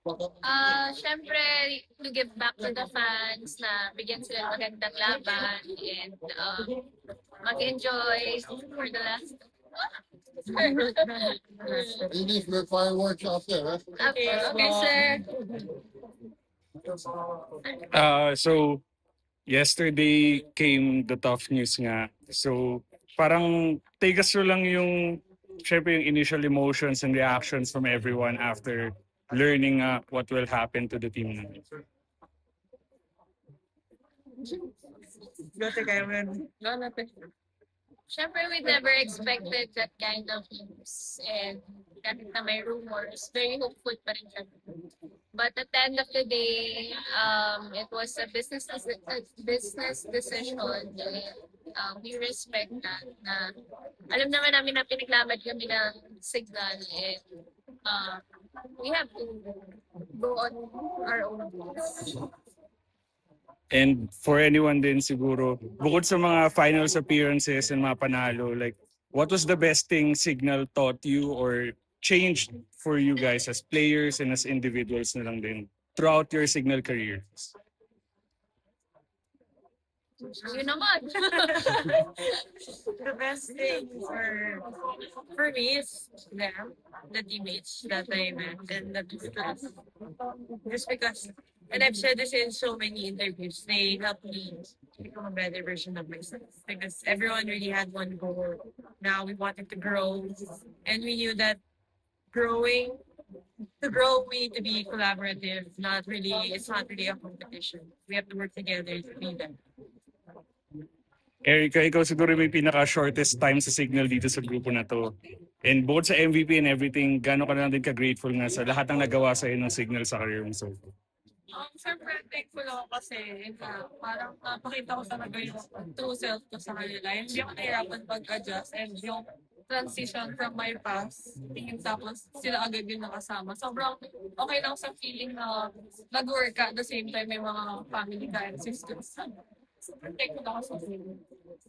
Syempre, to give back to the fans na bigyan sila ng magandang laban and mag-enjoy for the last. You need to fireworks out there, huh? Okay, sir. So yesterday came the tough news nga. So parang take us through lang yung syempre yung initial emotions and reactions from everyone after learning what will happen to the team na. Syempre, we never expected that kind of news. And kahit na may rumors, very hopeful pa rin kami. But at the end of the day, it was a business decision. And we respect that. Na, alam naman namin na pinaglamad kami ng signal. And we have to go on our own ways. And for anyone din siguro, bukod sa mga finals appearances and mga panalo, like what was the best thing Signal taught you or changed for you guys as players and as individuals na lang din throughout your Signal careers? Yun naman. The best thing for me is them, the teammates that I met and the business. Just because, and I've said this in so many interviews, they helped me become a better version of myself. Because everyone really had one goal. Now we wanted to grow, and we knew that growing to grow, we need to be collaborative. It's not really a competition. We have to work together to be them. Erica, ikaw siguro may pinaka-shortest time sa Signal dito sa grupo na to. And both sa MVP and everything, gano'n ka na lang din ka-grateful nga sa lahat ng nagawa sa'yo ng Signal sa career mo so far? Siyempre, thankful ako kasi parang napakita ko talaga yung true self ko sa kanila. Hindi ako nahirapan pag-adjust and yung transition from my past, tingin tapos sila agad yung nakasama. Sobrang okay lang sa feeling na nag-work ka at the same time may mga family ka and sisters. Sobrang thankful ako sa feeling.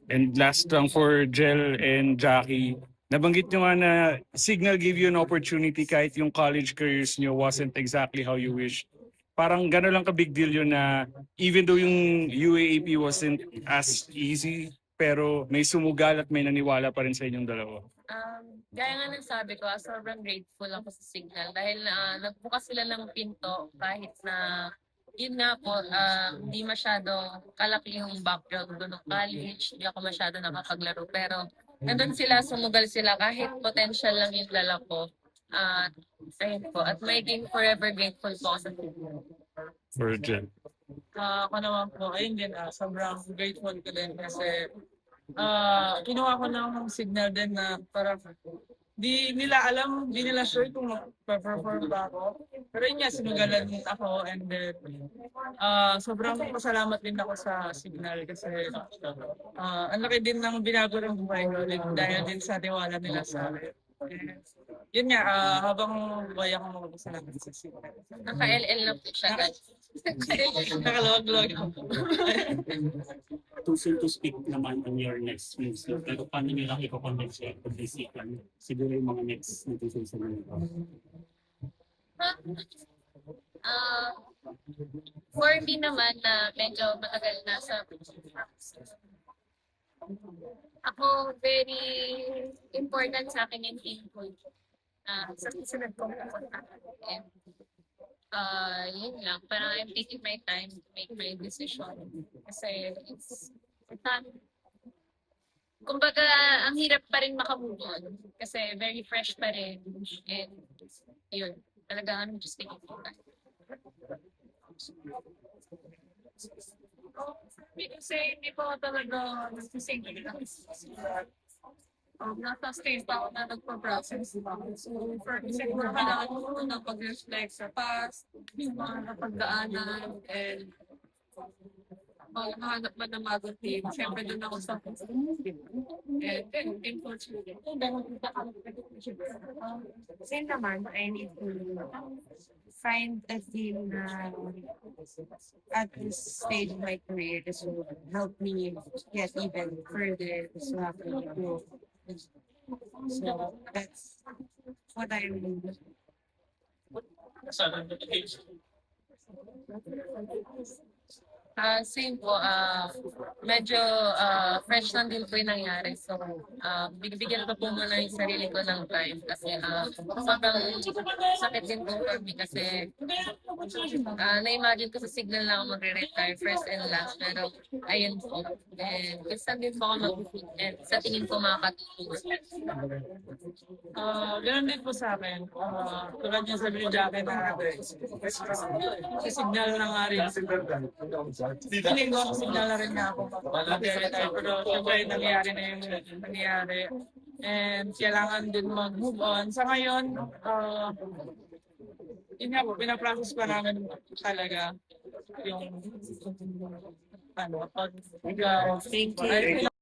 And last lang for Jel and Jackie, nabanggit nyo nga na Signal gave you an opportunity kahit yung college careers nyo wasn't exactly how you wish. Parang gano'n lang ka-big deal yun na even though yung UAAP wasn't as easy, pero may sumugal at may naniwala pa rin sa inyong dalawa. Gaya nga ng sabi ko, sobrang grateful ako sa Signal dahil nagbukas sila ng pinto kahit na yun nga po, hindi masyado kalaki yung background ko ng college, hindi ako masyado nakapaglaro. Pero nandun sila, sumugal sila kahit potential lang yung lala ko. Ayun po, at magiging forever grateful po ako sa Signal. For Jel. Ako naman po, ayun din, sobrang grateful ko din kasi kinuha ko ng signal din na parang di nila alam, di nila sure kung mag-perform ba ako. Pero yun nga, sinugalan ako and then sobrang pasalamat din ako sa signal kasi ang laki din ng binago ng buhay ko dahil din sa tiwala nila sa akin. Yun nga, habang buhay ako magpasalamat sa signal. Naka-LL na po siya. Nakalawag-lawag ako. Too soon to speak naman on your next moves. No? Pero paano nyo lang i-convince siya pag isipan? Siguro yung mga next na tusun sa mga For me naman na medyo matagal na sa ako, very important sa akin yung team ko. Sa susunod kong pupunta. And yun lang, parang I'm taking my time to make my decision. Kasi kumbaga, ang hirap pa rin makamove on. Kasi very fresh pa rin. And yun, talaga I'm just taking my time. Kasi hindi pa talaga nagsising nasa stage pa ako na nagpa-process pa. So, siguro kailangan ko muna pag-reflect sa past, yung mga napagdaanan, and mahanap ba ng bagong team. Siyempre doon ako sa and then, team coach ko. Same naman, I need to find a team na at this stage of my career this will help me get even further so I can grow. So that's what I'm Same po, medyo fresh lang din po yung nangyari. So, bigyan ko po muna yung sarili ko ng time kasi sobrang sakit din po for me kasi na-imagine ko sa Signal na ako magre-retire first and last. Pero ayun po. And gusto din po ako mag-food and sa tingin ko makakatulong. Ganun din po sa akin. Tulad niya sabi ni Jackie na sa signal na nga rin. Feeling ko sa signal na rin nga ako mag-retire. Pero syempre nangyari na yung nangyari. And kailangan din mag-move on. Sa ngayon, yun nga po, pinaprocess pa namin talaga yung pag Thank you.